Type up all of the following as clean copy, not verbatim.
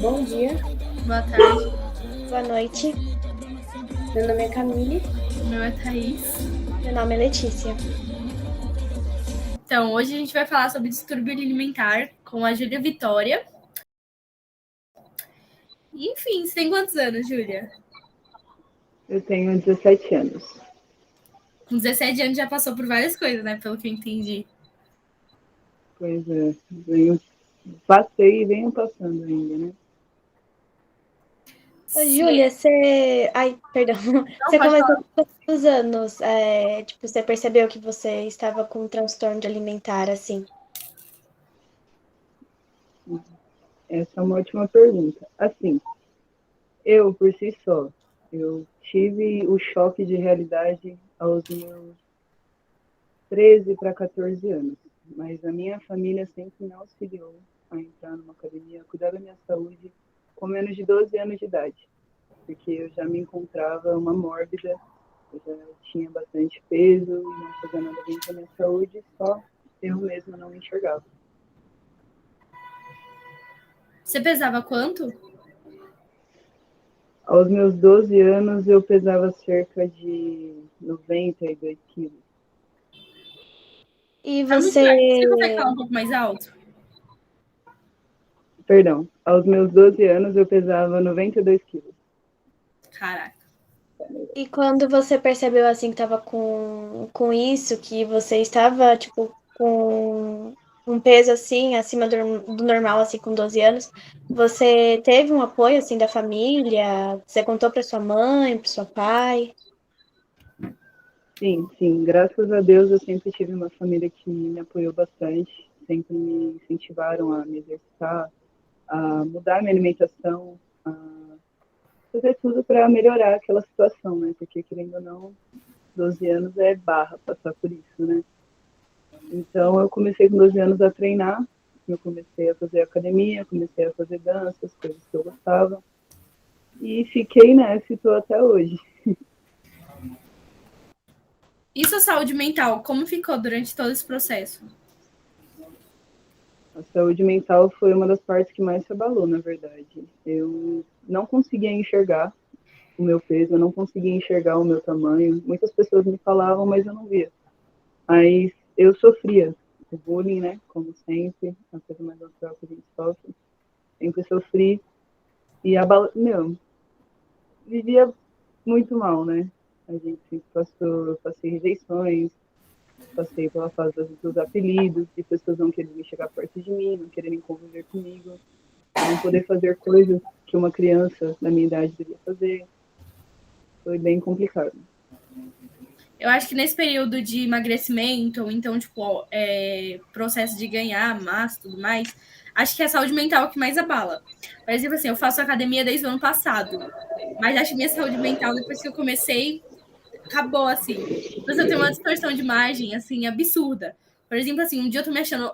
Bom dia, Boa tarde, Boa noite, meu nome é Camille. meu é Thaís. meu nome é Letícia. Então, hoje a gente vai falar sobre distúrbio alimentar com a Júlia Vitória. E, enfim, você tem quantos anos, Júlia? Eu tenho 17 anos. Com 17 anos já passou por várias coisas, né? Pelo que eu entendi. Pois é, passei e venho passando ainda, né? Ô, Júlia, você. Ai, perdão. Não Você pode começou falar. com quantos anos? Tipo, você percebeu que você estava com um transtorno de alimentar, assim? Essa é uma ótima pergunta. Assim, eu, por si só, eu tive o choque de realidade aos meus 13 para 14 anos. Mas a minha família sempre me auxiliou a entrar numa academia, a cuidar da minha saúde com menos de 12 anos de idade. Porque eu já me encontrava uma mórbida, eu já tinha bastante peso e não fazia nada bem com a minha saúde, só eu mesma não me enxergava. Você pesava quanto? Aos meus 12 anos, eu pesava cerca de 92 quilos. E Tá muito baixo. Você você. consegue falar um pouco mais alto? Perdão, aos meus 12 anos, eu pesava 92 quilos. Caraca. E quando você percebeu, assim, que estava com isso, que você estava, tipo, com um peso, assim, acima do normal, assim, com 12 anos, você teve um apoio, assim, da família? Você contou para sua mãe, para seu pai? Sim, sim, graças a Deus eu sempre tive uma família que me apoiou bastante, sempre me incentivaram a me exercitar, a mudar minha alimentação, a fazer tudo para melhorar aquela situação, né? Porque, querendo ou não, 12 anos é barra passar por isso, né? Então, eu comecei com 12 anos a treinar, eu comecei a fazer academia, comecei a fazer danças, coisas que eu gostava, e fiquei nessa e tô até hoje. E sua saúde mental, como ficou durante todo esse processo? A saúde mental foi uma das partes que mais se abalou, na verdade. Eu não conseguia enxergar o meu peso, eu não conseguia enxergar o meu tamanho. Muitas pessoas me falavam, mas eu não via. Mas eu sofria o bullying, né? Como sempre, a coisa mais natural que a gente sofre. Sempre sofri e meu, vivia muito mal, né? A gente sempre passou, passei rejeições, passei pela fase dos apelidos, de pessoas não quererem chegar perto de mim, não quererem conviver comigo, não poder fazer coisas que uma criança da minha idade devia fazer. Foi bem complicado. Eu acho que nesse período de emagrecimento, ou então, tipo, processo de ganhar massa e tudo mais, acho que a saúde mental é o que mais abala. Por exemplo, assim, eu faço academia desde o ano passado, mas acho que minha saúde mental, depois que eu comecei, acabou, assim. Mas eu tenho uma distorção de imagem, assim, absurda. Por exemplo, assim, um dia eu tô me achando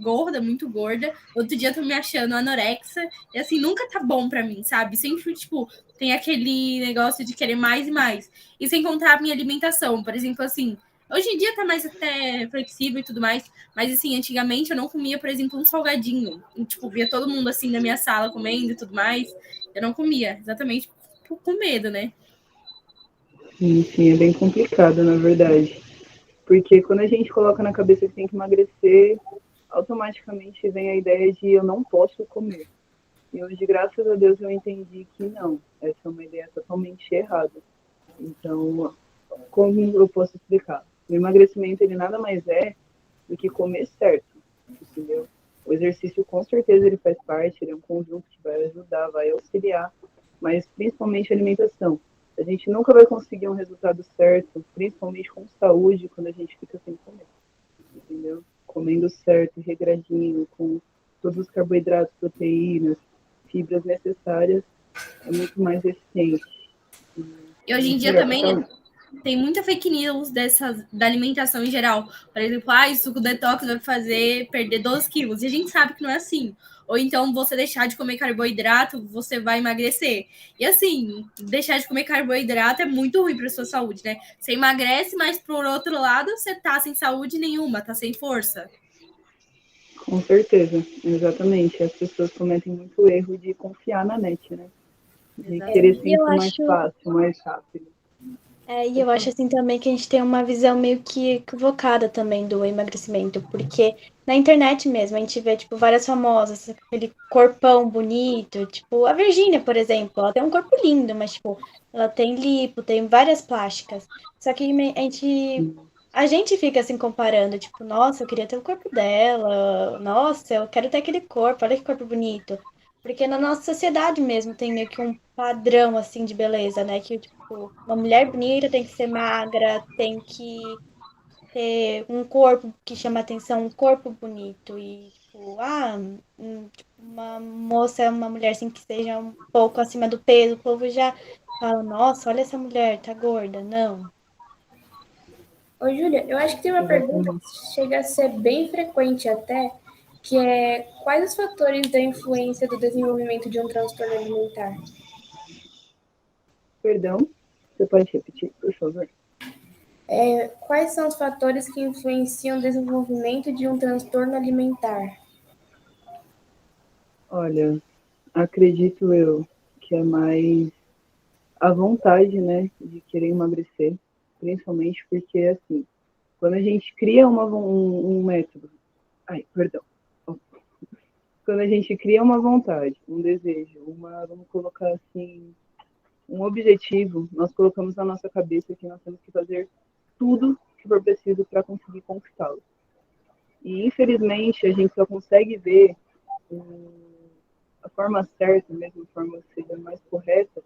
gorda, muito gorda, outro dia eu tô me achando anorexa, e assim, nunca tá bom pra mim, sabe? Sempre, tipo, tem aquele negócio de querer mais e mais. E sem contar a minha alimentação, por exemplo, assim, hoje em dia tá mais até flexível e tudo mais, mas assim, antigamente eu não comia, por exemplo, um salgadinho. E, tipo, via todo mundo assim na minha sala comendo e tudo mais. Eu não comia, exatamente com medo, né? Sim, é bem complicado, na verdade. Porque quando a gente coloca na cabeça que tem que emagrecer, automaticamente vem a ideia de eu não posso comer. E hoje, graças a Deus, eu entendi que não, essa é uma ideia totalmente errada. Então, como eu posso explicar? O emagrecimento, ele nada mais é do que comer certo, entendeu? O exercício, com certeza, ele faz parte, ele é um conjunto que vai ajudar, vai auxiliar, mas principalmente a alimentação. A gente nunca vai conseguir um resultado certo, principalmente com saúde, quando a gente fica sem comer, entendeu? Comendo certo, regradinho, com todos os carboidratos, proteínas, fibras necessárias, é muito mais eficiente E e hoje em muito dia melhor para a também saúde. tem muita fake news da alimentação em geral. Por exemplo, suco detox vai fazer perder 12 quilos. E a gente sabe que não é assim. Ou então, você deixar de comer carboidrato, você vai emagrecer. E assim, deixar de comer carboidrato é muito ruim para sua saúde, né? Você emagrece, mas por outro lado, você tá sem saúde nenhuma, tá sem força. Com certeza, exatamente. As pessoas cometem muito erro de confiar na net, né? De querer E eu sempre mais acho, fácil, mais rápido. e eu acho assim também que a gente tem uma visão meio que equivocada também do emagrecimento, porque na internet mesmo a gente vê, tipo, várias famosas, aquele corpão bonito, tipo, a Virgínia, por exemplo, ela tem um corpo lindo, mas, tipo, ela tem lipo, tem várias plásticas. Só que a gente fica assim comparando, tipo, nossa, eu queria ter o corpo dela, nossa, eu quero ter aquele corpo, olha que corpo bonito. Porque na nossa sociedade mesmo tem meio que um padrão, assim, de beleza, né? Que, tipo, uma mulher bonita tem que ser magra, tem que ter um corpo que chama atenção, um corpo bonito. E, tipo, tipo, uma moça, uma mulher, assim, que seja um pouco acima do peso, o povo já fala, nossa, olha essa mulher, tá gorda. Não. Ô, Júlia, eu acho que tem uma pergunta Exatamente. que chega a ser bem frequente até, que é quais os fatores da influência do desenvolvimento de um transtorno alimentar? Perdão, você pode repetir, por favor? Quais são os fatores que influenciam o desenvolvimento de um transtorno alimentar? Olha, acredito eu que é mais a vontade, né, de querer emagrecer, principalmente porque, assim, quando a gente cria um método, perdão, quando a gente cria uma vontade, um desejo, vamos colocar assim, um objetivo, nós colocamos na nossa cabeça que nós temos que fazer tudo que for preciso para conseguir conquistá-lo. E, infelizmente, a gente só consegue ver a forma certa, mesmo a forma que seja mais correta,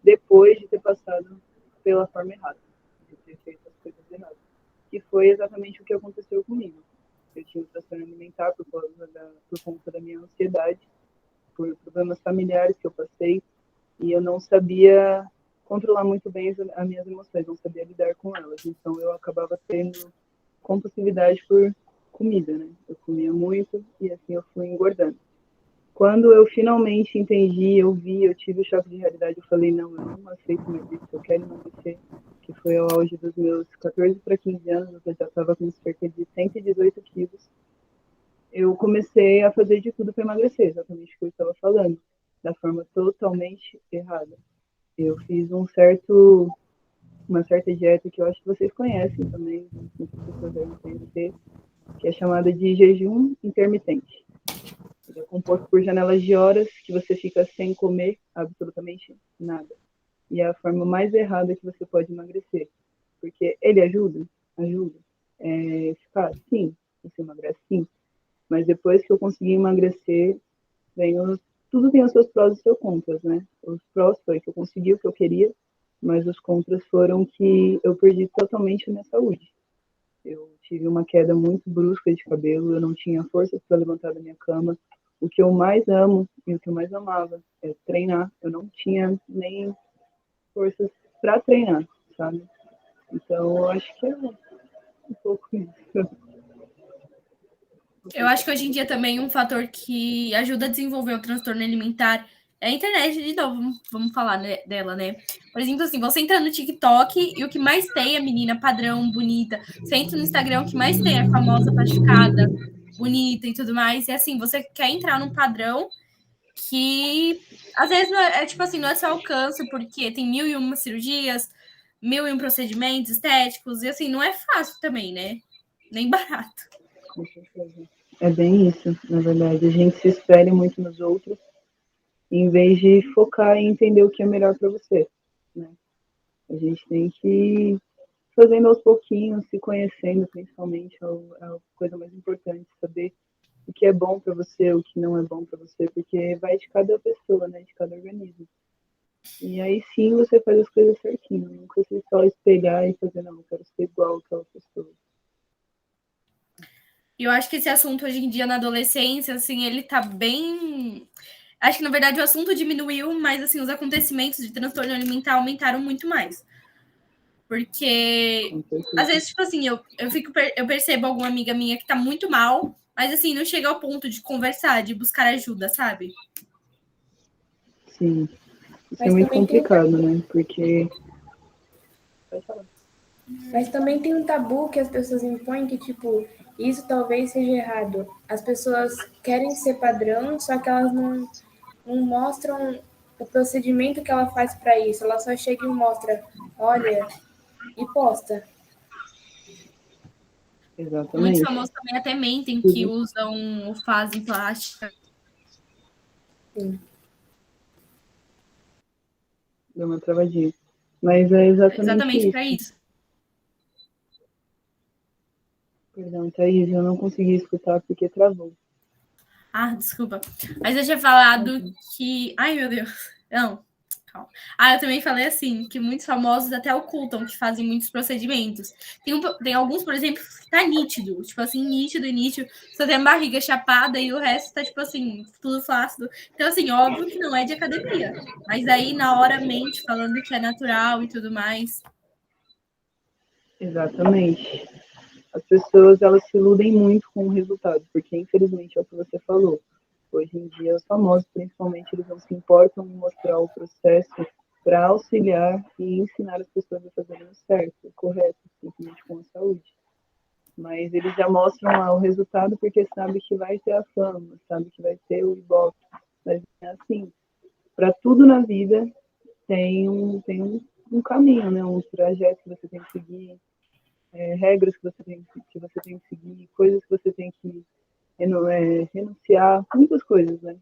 depois de ter passado pela forma errada, de ter feito as coisas erradas. Que foi exatamente o que aconteceu comigo. Eu tinha um transtorno alimentar por conta da minha ansiedade, por problemas familiares que eu passei, e eu não sabia controlar muito bem as minhas emoções, não sabia lidar com elas. Então eu acabava tendo compulsividade por comida, né? Eu comia muito e assim eu fui engordando. Quando eu finalmente entendi, eu tive o choque de realidade, eu falei, não, eu não aceito mais isso, eu quero emagrecer, que foi ao auge dos meus 14 para 15 anos, eu já estava com cerca de 118 quilos. Eu comecei a fazer de tudo para emagrecer, exatamente o que eu estava falando, da forma totalmente errada. Eu fiz uma certa dieta que eu acho que vocês conhecem também, muitas pessoas devem conhecer, que é chamada de jejum intermitente. Ele é composto por janelas de horas que você fica sem comer absolutamente nada. E é a forma mais errada que você pode emagrecer. Porque ele ajuda? Ajuda. Ficar, sim, você emagrece, sim. Mas depois que eu consegui emagrecer, tudo tem os seus prós e seus contras, né? Os prós foi que eu consegui o que eu queria, mas os contras foram que eu perdi totalmente a minha saúde. Eu tive uma queda muito brusca de cabelo, eu não tinha forças para levantar da minha cama. O que eu mais amo e o que eu mais amava é treinar. Eu não tinha nem forças para treinar, sabe? Então, eu acho que é um pouco isso. Eu acho que hoje em dia também um fator que ajuda a desenvolver o transtorno alimentar é a internet, de novo, vamos falar dela, né? Por exemplo, assim, você entra no TikTok e o que mais tem é menina padrão, bonita. Você entra no Instagram, o que mais tem é famosa, plastificada, bonita e tudo mais. E assim, você quer entrar num padrão que às vezes não tipo assim, não é seu alcance, porque tem 1001 cirurgias, 1001 procedimentos estéticos, e assim, não é fácil também, né? Nem barato. Com certeza. É bem isso, na verdade. A gente se espelha muito nos outros, em vez de focar em entender o que é melhor para você, né? A gente tem que ir fazendo aos pouquinhos, se conhecendo, principalmente, é a coisa mais importante, saber o que é bom para você, o que não é bom para você, porque vai de cada pessoa, né, de cada organismo. E aí sim você faz as coisas certinho, nunca se só espelhar e fazer, não, eu quero ser igual àquela pessoa. E eu acho que esse assunto hoje em dia na adolescência, assim, ele tá bem. Acho que na verdade o assunto diminuiu, mas assim, os acontecimentos de transtorno alimentar aumentaram muito mais. Porque às vezes, tipo assim, eu percebo alguma amiga minha que tá muito mal, mas assim, não chega ao ponto de conversar, de buscar ajuda, sabe? Sim, isso é Mas muito também tem. complicado, né? Porque. Pode falar. Mas também tem um tabu que as pessoas impõem que, tipo, isso talvez seja errado. As pessoas querem ser padrão, só que elas não mostram o procedimento que ela faz para isso. Ela só chega e mostra, olha, e posta. Muitos Exatamente. famosos também até mentem que Tudo usam fase plástica. Sim. deu uma travadinha. Mas é exatamente Exatamente para isso. isso. Perdão, Thaís, eu não consegui escutar porque travou. Ah, desculpa. Mas eu tinha falado que. Ai, meu Deus. Não, calma. Ah, eu também falei assim, que muitos famosos até ocultam que fazem muitos procedimentos. Tem alguns, por exemplo, que tá nítido. Tipo assim, nítido, nítido. Só tem a barriga chapada e o resto tá, tipo assim, tudo flácido. Então, assim, óbvio que não é de academia. Mas aí, na hora, mente falando que é natural e tudo mais. Exatamente. As pessoas, elas se iludem muito com o resultado, porque infelizmente é o que você falou. Hoje em dia, os famosos, principalmente, eles não se importam em mostrar o processo para auxiliar e ensinar as pessoas a fazerem o certo, o correto, simplesmente com a saúde. Mas eles já mostram lá o resultado porque sabe que vai ter a fama, sabe que vai ter o ibope. Mas é assim, para tudo na vida tem um caminho, né? Um trajeto que você tem que seguir, regras que você tem que seguir, coisas que você tem que renunciar, muitas coisas, né?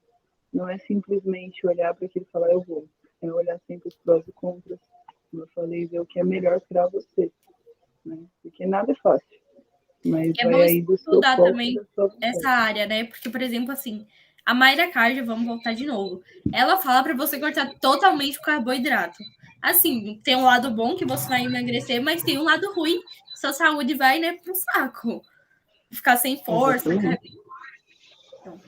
Não é simplesmente olhar para aquilo e falar eu vou. É olhar sempre os prós e contras, como eu falei, ver o que é melhor para você, né? Porque nada é fácil, mas É vai bom aí do seu estudar foco e também da sua essa vontade. área, né? Porque, por exemplo, assim, a Mayra Card, vamos voltar de novo. Ela fala para você cortar totalmente o carboidrato. Assim, tem um lado bom que você vai emagrecer, mas tem um lado ruim, sua saúde vai, né, pro saco. Ficar sem força. Exatamente. Então,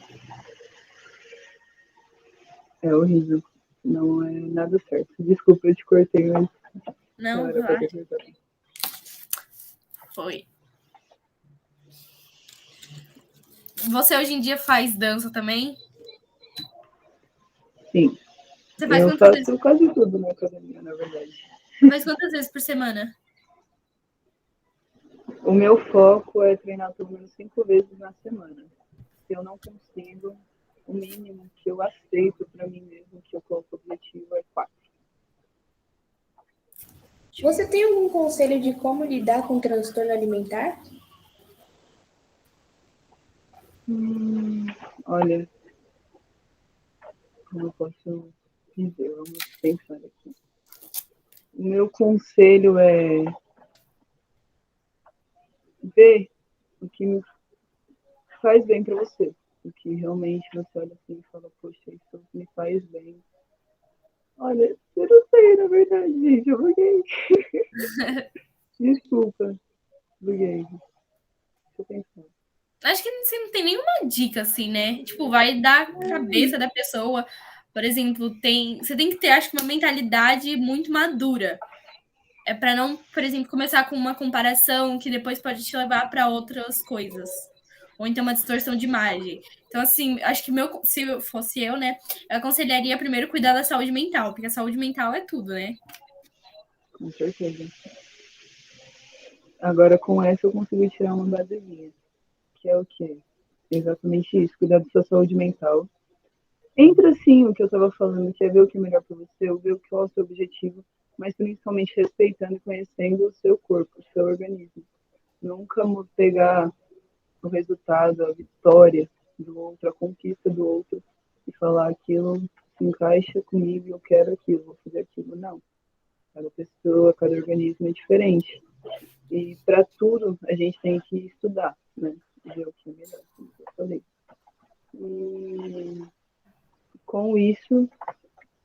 É horrível. Não é nada certo. Desculpa, eu te cortei, mas não não, era pra ter relaxa. cortado. Foi. Você hoje em dia faz dança também? Sim, Você faz eu quantas vezes? faço quase tudo na academia, na verdade. Você faz quantas vezes por semana? O meu foco é treinar pelo menos 5 vezes na semana. Se eu não consigo, o mínimo que eu aceito para mim mesmo, que eu coloco objetivo, é 4. Você tem algum conselho de como lidar com transtorno alimentar? Olha, como eu posso dizer? Vamos pensar aqui. O meu conselho é ver o que faz bem para você. O que realmente você olha assim e fala, poxa, isso me faz bem. Olha, eu não sei, na verdade, gente, eu buguei. Desculpa, buguei. Deixa eu pensar. Acho que você não tem nenhuma dica, assim, né? Tipo, vai da cabeça da pessoa. Por exemplo, você tem que ter, acho que, uma mentalidade muito madura. É para não, por exemplo, começar com uma comparação que depois pode te levar para outras coisas. Ou então uma distorção de imagem. Então, assim, acho que se eu fosse eu, né, eu aconselharia primeiro cuidar da saúde mental, porque a saúde mental é tudo, né? Com certeza. Agora, com essa, eu consegui tirar uma basezinha, que é o quê? Exatamente isso, cuidar da sua saúde mental. Entra, sim, o que eu estava falando, que é ver o que é melhor para você, ver qual é o seu objetivo, mas principalmente respeitando e conhecendo o seu corpo, o seu organismo. Nunca pegar o resultado, a vitória do outro, a conquista do outro e falar aquilo se encaixa comigo, eu quero aquilo, vou fazer aquilo. Não. Cada pessoa, cada organismo é diferente. E para tudo a gente tem que estudar, né? Ver o que é melhor, como eu falei. E com isso,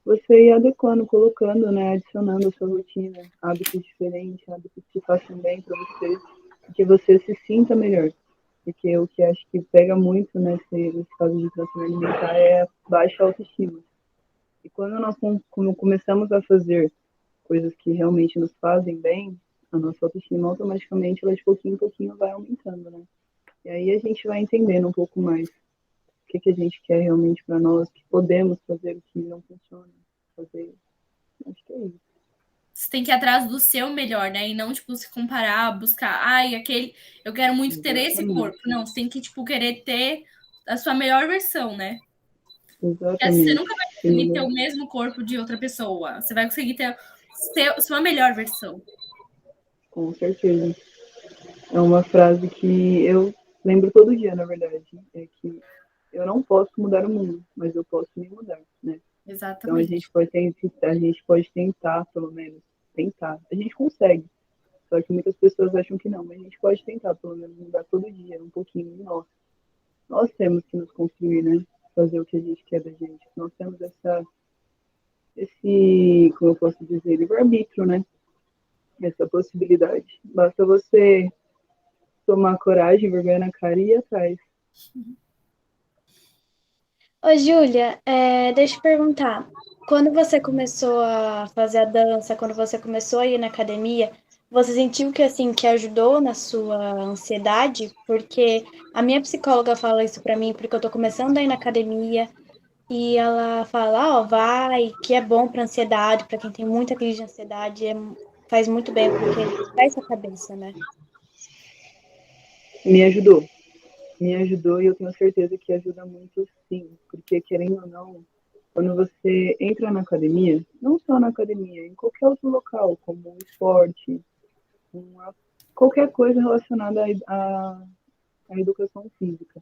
você ir adequando, colocando, né? Adicionando a sua rotina, hábitos diferentes, hábitos que façam bem para você, que você se sinta melhor. Porque o que acho que pega muito nesse caso de transtorno alimentar é a baixa autoestima. E quando nós começamos a fazer coisas que realmente nos fazem bem, a nossa autoestima automaticamente, ela de pouquinho em pouquinho vai aumentando, né? E aí a gente vai entendendo um pouco mais o que a gente quer realmente para nós, o que podemos fazer, o que não funciona fazer. Acho que é isso. Você tem que ir atrás do seu melhor, né? E não, tipo, se comparar, buscar, ai, aquele, eu quero muito ter esse Exatamente. corpo. Não, você tem que, tipo, querer ter a sua melhor versão, né? Porque você Exatamente. nunca vai conseguir ter o mesmo corpo de outra pessoa. Você vai conseguir ter sua melhor versão. Com certeza. É uma frase que eu lembro todo dia, na verdade. É que eu não posso mudar o mundo, mas eu posso me mudar, né? Então Exatamente. a gente pode tentar, pelo menos, tentar. A gente consegue, só que muitas pessoas acham que não, mas a gente pode tentar, pelo menos, mudar todo dia, um pouquinho de nós. Nós temos que nos construir, né? Fazer o que a gente quer da gente. Nós temos como eu posso dizer, livre-arbítrio, né? Essa possibilidade. Basta você tomar coragem, vergonha na cara e ir atrás. Ô, Júlia, deixa eu te perguntar. Quando você começou a fazer a dança, quando você começou a ir na academia, você sentiu que assim que ajudou na sua ansiedade? Porque a minha psicóloga fala isso pra mim, porque eu tô começando a ir na academia e ela fala, ó, vai, que é bom pra ansiedade, pra quem tem muita crise de ansiedade, faz muito bem, porque traz sua cabeça, né? Me ajudou. Me ajudou e eu tenho certeza que ajuda muito sim. Porque, querendo ou não, quando você entra na academia, não só na academia, em qualquer outro local, como um esporte, uma, qualquer coisa relacionada à educação física,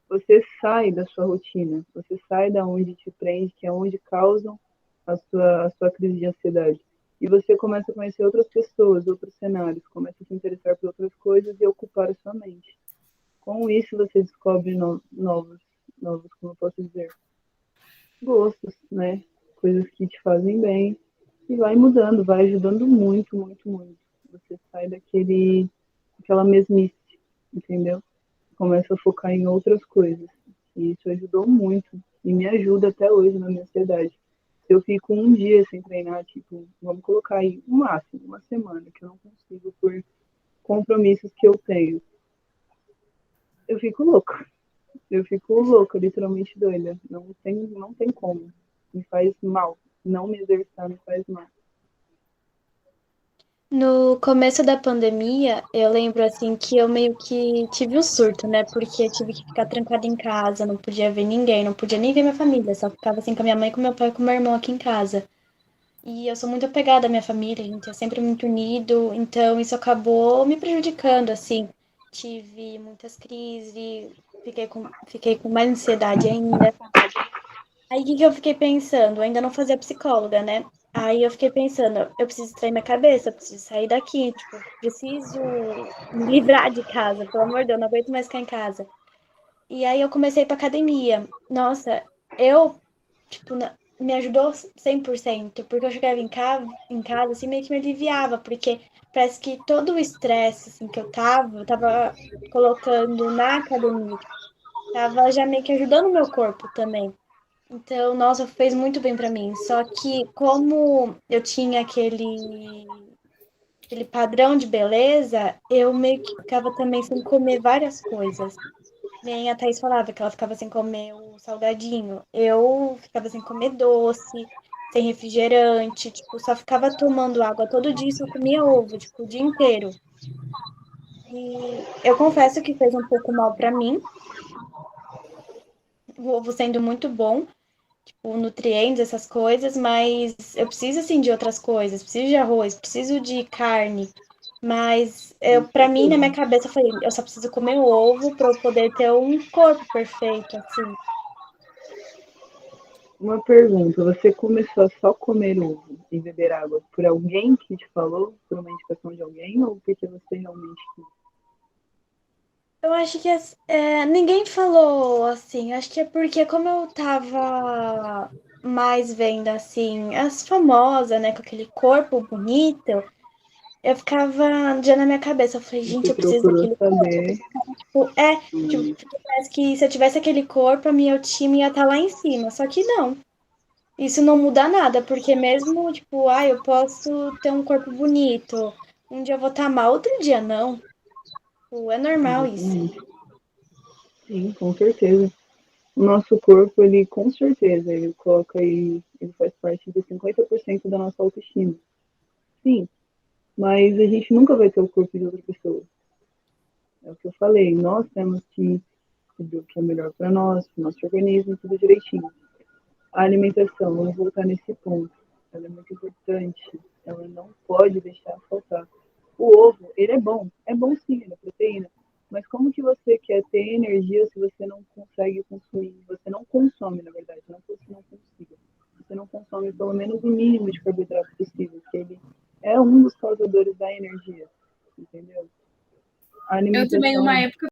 você sai da sua rotina, você sai da onde te prende, que é onde causam a sua crise de ansiedade. E você começa a conhecer outras pessoas, outros cenários, começa a se interessar por outras coisas e ocupar a sua mente. Com isso, você descobre novos, como eu posso dizer, gostos, né? Coisas que te fazem bem e vai mudando, vai ajudando muito, muito, muito. Você sai aquela mesmice, entendeu? Começa a focar em outras coisas. E isso ajudou muito e me ajuda até hoje na minha ansiedade. Se eu fico um dia sem treinar, tipo, vamos colocar aí o máximo, uma semana, que eu não consigo por compromissos que eu tenho, eu fico louca. Eu fico louca, literalmente doida. Não tem como. Me faz mal. Não me exercitar me faz mal. No começo da pandemia, eu lembro assim que eu meio que tive um surto, né? Porque eu tive que ficar trancada em casa, não podia ver ninguém, não podia nem ver minha família, só ficava assim com a minha mãe, com meu pai, e com meu irmão aqui em casa. E eu sou muito apegada à minha família, a gente é sempre muito unido, então isso acabou me prejudicando, assim. Tive muitas crises, fiquei com mais ansiedade ainda. Aí o que que eu fiquei pensando? Eu ainda não fazia psicóloga, né? Aí eu fiquei pensando, eu preciso extrair minha cabeça, eu preciso sair daqui, tipo, preciso me livrar de casa, pelo amor de Deus, não aguento mais ficar em casa. E aí eu comecei pra academia. Nossa, tipo, me ajudou 100%, porque eu chegava em casa, assim, meio que me aliviava, porque parece que todo o estresse, assim, que eu tava colocando na academia, tava já meio que ajudando o meu corpo também. Então, nossa, fez muito bem pra mim. Só que como eu tinha aquele padrão de beleza, eu meio que ficava também sem comer várias coisas. Nem a Thaís falava que ela ficava sem comer o salgadinho. Eu ficava sem comer doce, sem refrigerante, tipo, só ficava tomando água todo dia e só comia ovo, tipo, o dia inteiro. E eu confesso que fez um pouco mal pra mim, o ovo sendo muito bom, tipo, nutrientes, essas coisas, mas eu preciso, assim, de outras coisas. Preciso de arroz, preciso de carne. Mas Com para mim, na minha certeza. cabeça, eu falei, eu só preciso comer ovo para eu poder ter um corpo perfeito, assim. Uma pergunta: você começou a só comer ovo e beber água por alguém que te falou? Por uma indicação de alguém? Ou porque você realmente quis? Eu acho que ninguém falou assim. Acho que é porque como eu tava mais vendo assim as famosas, né, com aquele corpo bonito, eu ficava já na minha cabeça. Eu falei, gente, Você eu preciso procurou daquele corpo. saber. Tipo, porque parece que se eu tivesse aquele corpo, a minha autoestima ia estar lá em cima. Só que não. Isso não muda nada, porque mesmo, tipo, eu posso ter um corpo bonito. Um dia eu vou estar mal, outro dia não. Tipo, é normal isso. Exatamente. Sim, com certeza. O nosso corpo, ele com certeza, ele faz parte de 50% da nossa autoestima. sim, mas a gente nunca vai ter o corpo de outra pessoa. É o que eu falei, nós temos que saber o que é melhor para nós, para o nosso organismo, tudo direitinho. A alimentação, vamos voltar nesse ponto, ela é muito importante, ela não pode deixar faltar. O ovo, ele é bom sim, ele é proteína, mas como que você quer ter energia se você não consegue consumir, você não consome, na verdade, não que você não consiga, você não consome pelo menos o mínimo de carboidrato possível, que ele é um dos causadores da energia, entendeu? A Eu também, uma alimentação época,